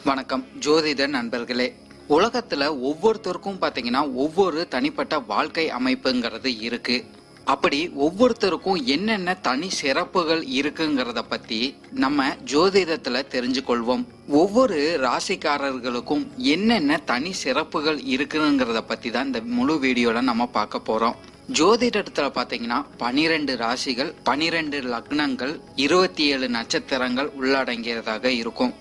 வணக்கம் ஜோதிட நண்பர்களே. உலகத்துல ஒவ்வொருத்தருக்கும் பாத்தீங்கன்னா ஒவ்வொரு தனிப்பட்ட வாழ்க்கை அமைப்புங்கிறது இருக்கு. அப்படி ஒவ்வொருத்தருக்கும் என்னென்ன தனி சிறப்புகள் இருக்குங்கிறத பத்தி நம்ம ஜோதிடத்துல தெரிஞ்சு கொள்வோம். ஒவ்வொரு ராசிக்காரர்களுக்கும் என்னென்ன தனி சிறப்புகள் இருக்குங்கிறத பத்தி தான் இந்த முழு வீடியோல நம்ம பார்க்க போறோம். ஜோதிடத்துல பாத்தீங்கன்னா 12 ராசிகள், 12 லக்னங்கள், 27 நட்சத்திரங்கள் உள்ளடங்கியதாக இருக்கும்.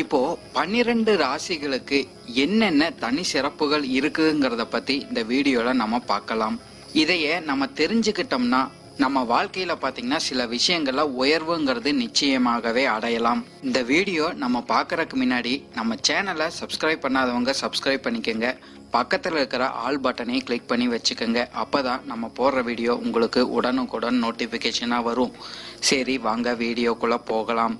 இப்போ 12 ராசிகளுக்கு என்னென்ன தனி சிறப்புகள் இருக்குங்கிறத பத்தி இந்த வீடியோல நம்ம பார்க்கலாம். இதையே நம்ம தெரிஞ்சுக்கிட்டோம்னா நம்ம வாழ்க்கையில பாத்தீங்கன்னா சில விஷயங்கள்ல உயர்வுங்கிறது நிச்சயமாகவே அடையலாம். இந்த வீடியோ நம்ம பாக்குறதுக்கு முன்னாடி நம்ம சேனலை சப்ஸ்கிரைப் பண்ணாதவங்க சப்ஸ்கிரைப் பண்ணிக்கோங்க. பக்கத்தில் இருக்கிற ஆல் பட்டனை கிளிக் பண்ணி வச்சுக்கோங்க. அப்பதான் நம்ம போடுற வீடியோ உங்களுக்கு உடனுக்குடன் நோட்டிபிகேஷனாக வரும். சரி, வாங்க வீடியோக்குள்ள போகலாம்.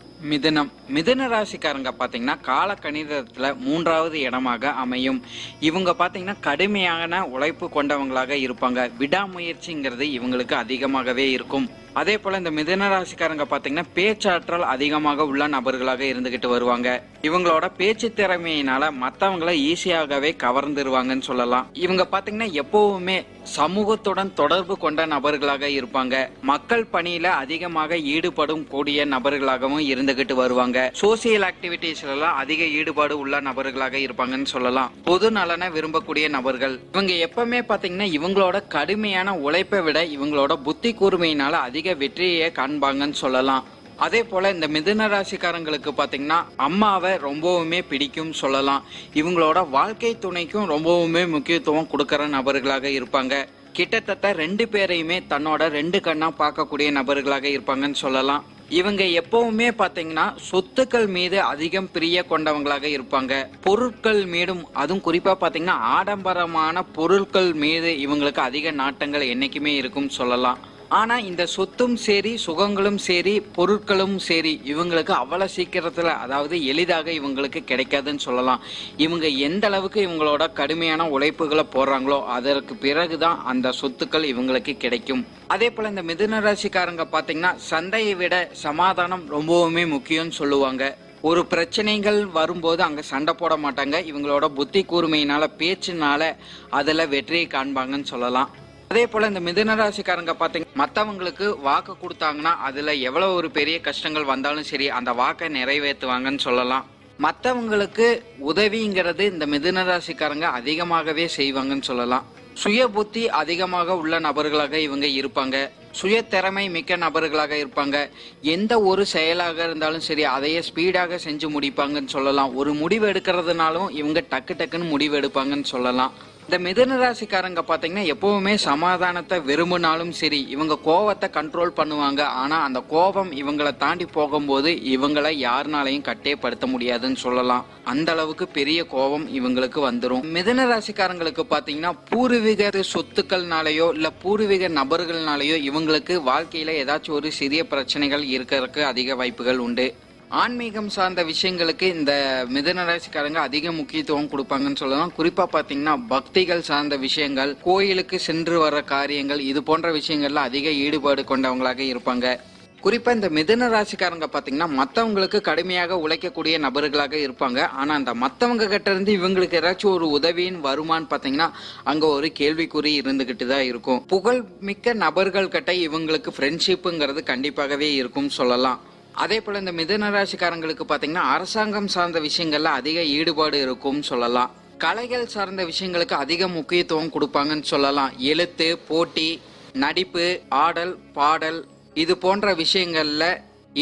மிதுன ராசிக்காரங்க பாத்தீங்கன்னா கால கணிதத்துல 3வது இடமாக அமையும். இவங்க பாத்தீங்கன்னா கடுமையான உழைப்பு கொண்டவங்களாக இருப்பாங்க. விடாமுயற்சிங்கிறது இவங்களுக்கு அதிகமாகவே இருக்கும். அதே போல இந்த மிதுன ராசிக்காரங்க பாத்தீங்கன்னா பேச்சாற்றல் அதிகமாக உள்ள நபர்களாக இருந்துகிட்டு வருவாங்க. இவங்களோட பேச்சு திறமையினால மத்தவங்களை ஈஸியாகவே கவர்ந்துருவாங்கன்னு சொல்லலாம். இவங்க பாத்தீங்கன்னா எப்பவுமே சமூகத்துடன் தொடர்பு கொண்ட நபர்களாக இருப்பாங்க. மக்கள் பணியில அதிகமாக ஈடுபடும் கூடிய நபர்களாகவும் இருந்துகிட்டு வருவாங்க. சோசியல் ஆக்டிவிட்டிஸ்ல எல்லாம் அதிக ஈடுபாடு உள்ள நபர்களாக இருப்பாங்கன்னு சொல்லலாம். பொது நலனை விரும்பக்கூடிய நபர்கள். இவங்க எப்பவுமே பாத்தீங்கன்னா இவங்களோட கடுமையான உழைப்பை விட இவங்களோட புத்தி கூர்மையினால அதிக வெற்றியை காண்பாங்கன்னு சொல்லலாம். அதே போல இந்த மிதுன ராசிக்காரங்களுக்கு பாத்தீங்கன்னா அம்மாவை ரொம்பவுமே பிடிக்கும் சொல்லலாம். இவங்களோட வாழ்க்கை துணைக்கும் ரொம்பவுமே முக்கியத்துவம் கொடுக்கற நபர்களாக இருப்பாங்க. கிட்டத்தட்ட 2 பேரையுமே தன்னோட 2 கண்ணா பார்க்கக்கூடிய நபர்களாக இருப்பாங்கன்னு சொல்லலாம். இவங்க எப்பவுமே பாத்தீங்கன்னா சொத்துக்கள் மீது அதிகம் பிரிய கொண்டவங்களாக இருப்பாங்க. பொருட்கள் மீதும், அதுவும் குறிப்பா பாத்தீங்கன்னா ஆடம்பரமான பொருட்கள் மீது இவங்களுக்கு அதிக நாட்டங்கள் என்னைக்குமே இருக்கும் சொல்லலாம். ஆனா இந்த சொத்தும் சரி, சுகங்களும் சரி, பொருட்களும் சரி இவங்களுக்கு அவ்வளவு சீக்கிரத்துல, அதாவது எளிதாக இவங்களுக்கு கிடைக்காதுன்னு சொல்லலாம். இவங்க எந்த அளவுக்கு இவங்களோட கடுமையான உழைப்புகளை போடுறாங்களோ அதற்கு பிறகுதான் அந்த சொத்துக்கள் இவங்களுக்கு கிடைக்கும். அதே போல இந்த மிதுன ராசிக்காரங்க பாத்தீங்கன்னா சண்டையை விட சமாதானம் ரொம்பவுமே முக்கியம்னு சொல்லுவாங்க. ஒரு பிரச்சனைகள் வரும்போது அங்க சண்டை போட மாட்டாங்க. இவங்களோட புத்தி கூர்மையினால, பேச்சுனால அதுல வெற்றியை காண்பாங்கன்னு சொல்லலாம். அதே போல இந்த மிதுன ராசிக்காரங்க பாத்தீங்கன்னா மத்தவங்களுக்கு வாக்கு கொடுத்தாங்கன்னா அதுல எவ்வளவு ஒரு பெரிய கஷ்டங்கள் வந்தாலும் சரி அந்த வாக்கை நிறைவேற்றுவாங்கன்னு சொல்லலாம். மற்றவங்களுக்கு உதவிங்கிறது இந்த மிதுன ராசிக்காரங்க அதிகமாகவே செய்வாங்கன்னு சொல்லலாம். சுய புத்தி அதிகமாக உள்ள நபர்களாக இவங்க இருப்பாங்க. சுய திறமை மிக்க நபர்களாக இருப்பாங்க. எந்த ஒரு செயலாக இருந்தாலும் சரி அதையே ஸ்பீடாக செஞ்சு முடிப்பாங்கன்னு சொல்லலாம். ஒரு முடிவு எடுக்கிறதுனாலும் இவங்க டக்கு டக்குன்னு முடிவு எடுப்பாங்கன்னு சொல்லலாம். இந்த மிதுன ராசிக்காரங்க பாத்தீங்கன்னா எப்பவுமே சமாதானத்தை விரும்பினாலும் சரி இவங்க கோபத்தை கண்ட்ரோல் பண்ணுவாங்க. ஆனா அந்த கோபம் இவங்களை தாண்டி போகும்போது இவங்களை யாருனாலையும் கட்டேப்படுத்த முடியாதுன்னு சொல்லலாம். அந்த அளவுக்கு பெரிய கோபம் இவங்களுக்கு வந்துடும். மிதுன ராசிக்காரங்களுக்கு பாத்தீங்கன்னா பூர்வீக சொத்துக்கள்னாலேயோ இல்ல பூர்வீக நபர்கள்னாலேயோ இவங்களுக்கு வாழ்க்கையில ஏதாச்சும் ஒரு சிறிய பிரச்சனைகள் இருக்கிறதுக்கு அதிக வாய்ப்புகள் உண்டு. ஆன்மீகம் சார்ந்த விஷயங்களுக்கு இந்த மிதுன ராசிக்காரங்க அதிக முக்கியத்துவம் கொடுப்பாங்கன்னு சொல்லலாம். குறிப்பா பாத்தீங்கன்னா பக்திகள் சார்ந்த விஷயங்கள், கோயிலுக்கு சென்று வர காரியங்கள், இது போன்ற விஷயங்கள்ல அதிக ஈடுபாடு கொண்டவங்களாக இருப்பாங்க. குறிப்பா இந்த மிதுன ராசிக்காரங்க பாத்தீங்கன்னா மத்தவங்களுக்கு கடுமையாக உழைக்கக்கூடிய நபர்களாக இருப்பாங்க. ஆனா அந்த மத்தவங்க கிட்ட இருந்து இவங்களுக்கு ஏதாச்சும் ஒரு உதவியின் வருமானு பாத்தீங்கன்னா அங்க ஒரு கேள்விக்குறி இருந்துகிட்டு தான் இருக்கும். புகழ் மிக்க நபர்கள் கிட்ட இவங்களுக்கு ஃப்ரெண்ட்ஷிப்புங்கிறது கண்டிப்பாகவே இருக்கும் சொல்லலாம். அதே போல இந்த மிதுன ராசிக்காரங்களுக்கு பாத்தீங்கன்னா அரசாங்கம் சார்ந்த விஷயங்கள்ல அதிக ஈடுபாடு இருக்கும் சொல்லலாம். கலைகள் சார்ந்த விஷயங்களுக்கு அதிக முக்கியத்துவம் கொடுப்பாங்கன்னு சொல்லலாம். எழுத்து, போட்டி, நடிப்பு, ஆடல், பாடல் இது போன்ற விஷயங்கள்ல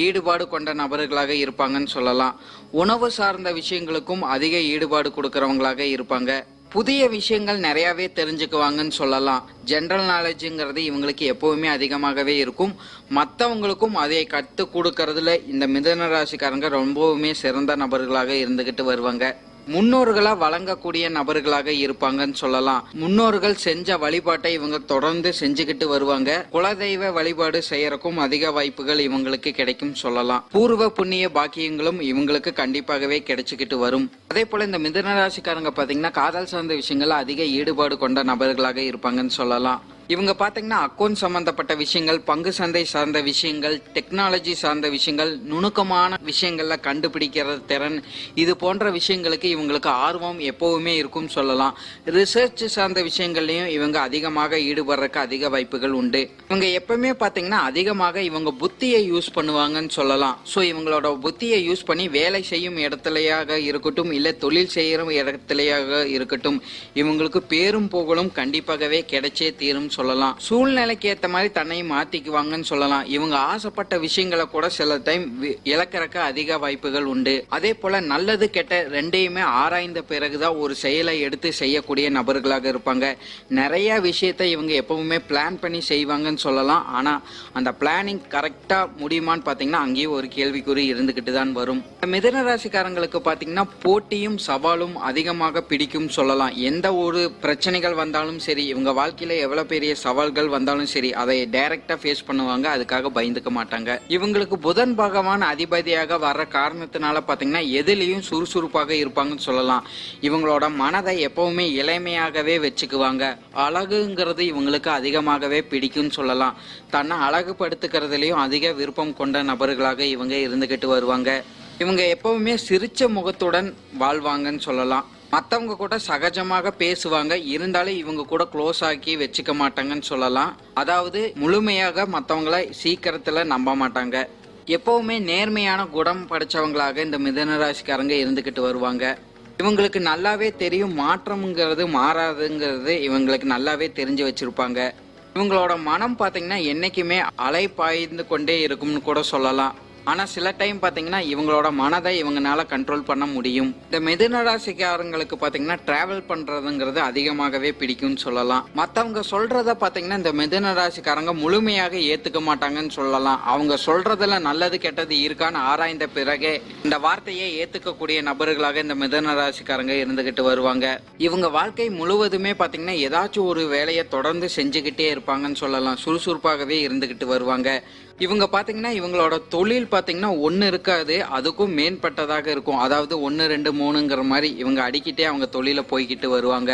ஈடுபாடு கொண்ட நபர்களாக இருப்பாங்கன்னு சொல்லலாம். உணவு சார்ந்த விஷயங்களுக்கும் அதிக ஈடுபாடு கொடுக்கறவங்களாக இருப்பாங்க. புதிய விஷயங்கள் நிறையவே தெரிஞ்சுக்குவாங்கன்னு சொல்லலாம். ஜென்ரல் நாலேஜுங்கிறது இவங்களுக்கு எப்பவுமே அதிகமாகவே இருக்கும். மற்றவங்களுக்கும் அதை கற்றுக் கொடுக்கறதுல இந்த மிதுன ராசிக்காரங்க ரொம்பவுமே சிறந்த நபர்களாக இருந்துகிட்டு வருவாங்க. முன்னோர்களா வழங்கக்கூடிய நபர்களாக இருப்பாங்கன்னு சொல்லலாம். முன்னோர்கள் செஞ்ச வழிபாட்டை இவங்க தொடர்ந்து செஞ்சுக்கிட்டு வருவாங்க. குலதெய்வ வழிபாடு செய்யறக்கும் அதிக வாய்ப்புகள் இவங்களுக்கு கிடைக்கும் சொல்லலாம். பூர்வ புண்ணிய பாக்கியங்களும் இவங்களுக்கு கண்டிப்பாகவே கிடைச்சுக்கிட்டு வரும். அதே போல இந்த மிதுன ராசிக்காரங்க பாத்தீங்கன்னா காதல் சார்ந்த விஷயங்கள்ல அதிக ஈடுபாடு கொண்ட நபர்களாக இருப்பாங்கன்னு சொல்லலாம். இவங்க பாத்தீங்கன்னா அக்கௌண்ட் சம்பந்தப்பட்ட விஷயங்கள், பங்கு சந்தை சார்ந்த விஷயங்கள், டெக்னாலஜி சார்ந்த விஷயங்கள், நுணுக்கமான விஷயங்கள்ல கண்டுபிடிக்கிற திறன், இது போன்ற விஷயங்களுக்கு இவங்களுக்கு ஆர்வம் எப்பவுமே இருக்கும் சொல்லலாம். ரிசர்ச் சார்ந்த விஷயங்கள்லயும் இவங்க அதிகமாக ஈடுபடுறதுக்கு அதிக வாய்ப்புகள் உண்டு. இவங்க எப்பவுமே பாத்தீங்கன்னா அதிகமாக இவங்க புத்தியை யூஸ் பண்ணுவாங்கன்னு சொல்லலாம். ஸோ இவங்களோட புத்தியை யூஸ் பண்ணி வேலை செய்யும் இடத்துலயாக இருக்கட்டும், இல்ல தொழில் செய்யற இடத்துலயாக இருக்கட்டும், இவங்களுக்கு பேரும் புகழும் கண்டிப்பாகவே கிடைச்சே தீரும் சொல்லலாம். சூழ்நிலைக்கு ஏத்த மாதிரி தன்னை மாத்திக்குவாங்கன்னு சொல்லலாம். இவங்க ஆசைப்பட்ட விஷயங்களை கூட சில டைம் இழக்கிறக்க அதிக வாய்ப்புகள் உண்டு. அதே போல நல்லது கெட்ட ரெண்டையுமே ஆராய்ந்த பிறகுதான் ஒரு செயலை எடுத்து செய்யக்கூடிய நபர்களாக இருப்பாங்க. நிறைய விஷயத்தை இவங்க எப்பவுமே பிளான் பண்ணி செய்வாங்கன்னு சொல்லலாம். ஆனா அந்த பிளானிங் கரெக்டா முடியுமான்னு பாத்தீங்கன்னா அங்கேயும் ஒரு கேள்விக்குறி இருந்துகிட்டு தான் வரும். மிதுன ராசிக்காரங்களுக்கு பாத்தீங்கன்னா போட்டியும் சவாலும் அதிகமாக பிடிக்கும் சொல்லலாம். எந்த ஒரு பிரச்சனைகள் வந்தாலும் சரி, இவங்க வாழ்க்கையில எவ்வளவு பெரிய சவால்கள் வந்தாலும் சரி, அதை டைரக்டா ஃபேஸ் பண்ணுவாங்க. அதுக்காக பயந்துக்க மாட்டாங்க. இவங்களுக்கு புதன் பகவான் அதிபதியாக வர்ற காரணத்தினால பாத்தீங்கன்னா எதிலையும் சுறுசுறுப்பாக இருப்பாங்கன்னு சொல்லலாம். இவங்களோட மனதை எப்பவுமே இளமையாகவே வச்சுக்குவாங்க. அழகுங்கிறது இவங்களுக்கு அதிகமாகவே பிடிக்கும்னு சொல்லலாம். தன்னை அழகுபடுத்துக்கிறதுலயும் அதிக விருப்பம் கொண்ட நபர்களாக இவங்க இருந்துகிட்டு வருவாங்க. இவங்க எப்பவுமே சிரிச்ச முகத்துடன் வாழ்வாங்கன்னு சொல்லலாம். மற்றவங்க கூட சகஜமாக பேசுவாங்க, இருந்தாலும் இவங்க கூட க்ளோஸ் ஆக்கி வச்சுக்க மாட்டாங்கன்னு சொல்லலாம். அதாவது முழுமையாக மற்றவங்களை சீக்கிரத்துல நம்ப மாட்டாங்க. எப்பவுமே நேர்மையான குணம் படைச்சவங்களாக இந்த மிதுன ராசிக்காரங்க இருந்துகிட்டு வருவாங்க. இவங்களுக்கு நல்லாவே தெரியும் மாற்றம்ங்கிறது மாறாதுங்கிறது இவங்களுக்கு நல்லாவே தெரிஞ்சு வச்சிருப்பாங்க. இவங்களோட மனம் பாத்தீங்கன்னா என்னைக்குமே அலை பாய்ந்து கொண்டே இருக்கும்னு கூட சொல்லலாம். ஆனா சில டைம் பாத்தீங்கன்னா இவங்களோட மனதை இவங்கனால கண்ட்ரோல் பண்ண முடியும். இந்த மிதுன ராசிக்காரங்களுக்கு பாத்தீங்கன்னா டிராவல் பண்றதுங்கிறது அதிகமாகவே பிடிக்கும்னு சொல்லலாம். மத்தவங்க சொல்றத பாத்தீங்கன்னா இந்த மிதுன ராசிக்காரங்க முழுமையாக ஏத்துக்க மாட்டாங்கன்னு சொல்லலாம். அவங்க சொல்றதுல நல்லது கெட்டது இருக்கான்னு ஆராய்ந்த பிறகே இந்த வார்த்தையை ஏத்துக்கக்கூடிய நபர்களாக இந்த மிதுன ராசிக்காரங்க இருந்துகிட்டு வருவாங்க. இவங்க வாழ்க்கை முழுவதுமே பாத்தீங்கன்னா ஏதாச்சும் ஒரு வேலையை தொடர்ந்து செஞ்சுக்கிட்டே இருப்பாங்கன்னு சொல்லலாம். சுறுசுறுப்பாகவே இருந்துகிட்டு வருவாங்க. இவங்க பாத்தீங்கன்னா இவங்களோட தொழில் பாத்தீங்கன்னா ஒன்னு இருக்காது, அதுக்கும் மேம்பட்டதாக இருக்கும். அதாவது 1 2 3ங்கிற மாதிரி இவங்க அடிக்கிட்டே அவங்க தொழில போய்கிட்டு வருவாங்க.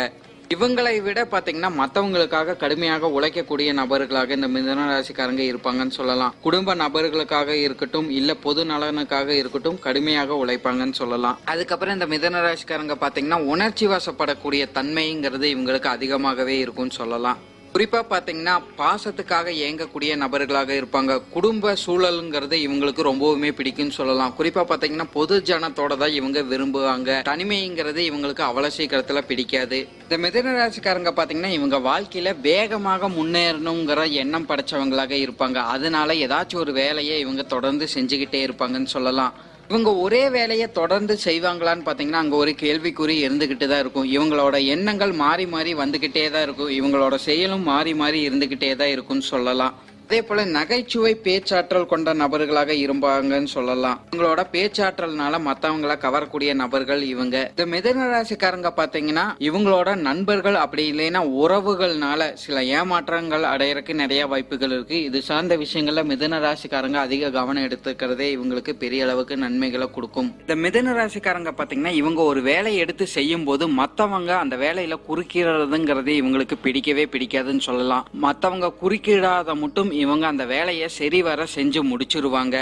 இவங்களை விட பாத்தீங்கன்னா மத்தவங்களுக்காக கடுமையாக உழைக்கக்கூடிய நபர்களாக இந்த மிதுன ராசிக்காரங்க இருப்பாங்கன்னு சொல்லலாம். குடும்ப நபர்களுக்காக இருக்கட்டும், இல்ல பொது நலனுக்காக இருக்கட்டும், கடுமையாக உழைப்பாங்கன்னு சொல்லலாம். அதுக்கப்புறம் இந்த மிதுன ராசிக்காரங்க பாத்தீங்கன்னா உணர்ச்சி வசப்படக்கூடிய தன்மைங்கிறது இவங்களுக்கு அதிகமாகவே இருக்கும்னு சொல்லலாம். குறிப்பா பாத்தீங்கன்னா பாசத்துக்காக ஏங்கக்கூடிய நபர்களாக இருப்பாங்க. குடும்ப சூழலுங்கிறது இவங்களுக்கு ரொம்பவுமே பிடிக்கும்னு சொல்லலாம். குறிப்பா பாத்தீங்கன்னா பொது ஜனத்தோட தான் இவங்க விரும்புவாங்க. தனிமைங்கிறது இவங்களுக்கு அவ்வளவு சீக்கிரத்துல பிடிக்காது. இந்த மிதுன ராசிக்காரங்க பாத்தீங்கன்னா இவங்க வாழ்க்கையில வேகமாக முன்னேறணுங்கிற எண்ணம் படைச்சவங்களாக இருப்பாங்க. அதனால ஏதாச்சும் ஒரு வேலையை இவங்க தொடர்ந்து செஞ்சுக்கிட்டே இருப்பாங்கன்னு சொல்லலாம். இவங்க ஒரே வேலையை தொடர்ந்து செய்வாங்களான்னு பாத்தீங்கன்னா அங்க ஒரு கேள்விக்குறி இருந்துகிட்டு தான் இருக்கும். இவங்களோட எண்ணங்கள் மாறி மாறி வந்துகிட்டே தான் இருக்கும். இவங்களோட செயலும் மாறி மாறி இருந்துகிட்டே தான் இருக்கும்னு சொல்லலாம். அதே போல நகைச்சுவை பேச்சாற்றல் கொண்ட நபர்களாக இருப்பாங்கன்னு சொல்லலாம். இவங்களோட பேச்சாற்றல்னால மத்தவங்களை கவரக்கூடிய நபர்கள் இவங்க. இந்த மிதுன ராசிக்காரங்க பாத்தீங்கன்னா இவங்களோட நண்பர்கள் அப்படி இல்லைன்னா உறவுகள்னால சில ஏமாற்றங்கள் அடையறதுக்கு நிறைய வாய்ப்புகள் இருக்கு. இது சார்ந்த விஷயங்கள்ல மிதுன ராசிக்காரங்க அதிக கவனம் எடுத்துக்கிறதே இவங்களுக்கு பெரிய அளவுக்கு நன்மைகளை கொடுக்கும். இந்த மிதுன ராசிக்காரங்க பாத்தீங்கன்னா இவங்க ஒரு வேலையை எடுத்து செய்யும் போது மத்தவங்க அந்த வேலையில குறுக்கிறதுங்கிறது இவங்களுக்கு பிடிக்கவே பிடிக்காதுன்னு சொல்லலாம். மத்தவங்க குறுக்கிடாத மட்டும் இவங்க அந்த வேலையை சரிவர செஞ்சு முடிச்சிருவாங்க.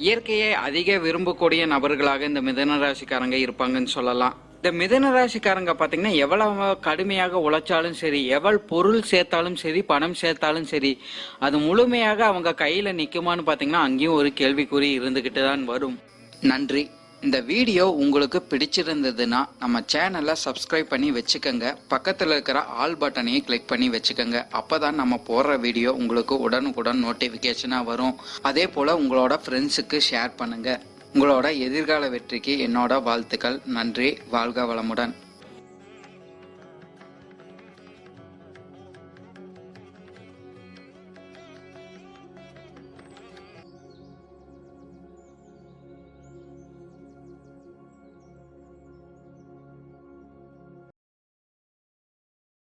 இயற்கையை அதிக விரும்பக்கூடிய நபர்களாக இந்த மிதுன ராசிக்காரங்க இருப்பாங்கன்னு சொல்லலாம். இந்த மிதுன ராசிக்காரங்க பாத்தீங்கன்னா எவ்வளவு கடுமையாக உழைச்சாலும் சரி, எவ்வளவு பொருள் சேர்த்தாலும் சரி, பணம் சேர்த்தாலும் சரி, அது முழுமையாக அவங்க கையில நிக்குமான்னு பாத்தீங்கன்னா அங்கேயும் ஒரு கேள்விக்குறி இருந்துகிட்டு தான் வரும். நன்றி. இந்த வீடியோ உங்களுக்கு பிடிச்சிருந்ததுன்னா நம்ம சேனலை சப்ஸ்கிரைப் பண்ணி வச்சுக்கோங்க. பக்கத்தில் இருக்கிற ஆல் பட்டனையும் கிளிக் பண்ணி வச்சுக்கோங்க. அப்போதான் நம்ம போடுற வீடியோ உங்களுக்கு உடனுக்குடன் நோட்டிஃபிகேஷனாக வரும். அதே போல் உங்களோட ஃப்ரெண்ட்ஸுக்கு ஷேர் பண்ணுங்கள். உங்களோட எதிர்கால வெற்றிக்கு என்னோட வாழ்த்துக்கள். நன்றி. வாழ்க வளமுடன்.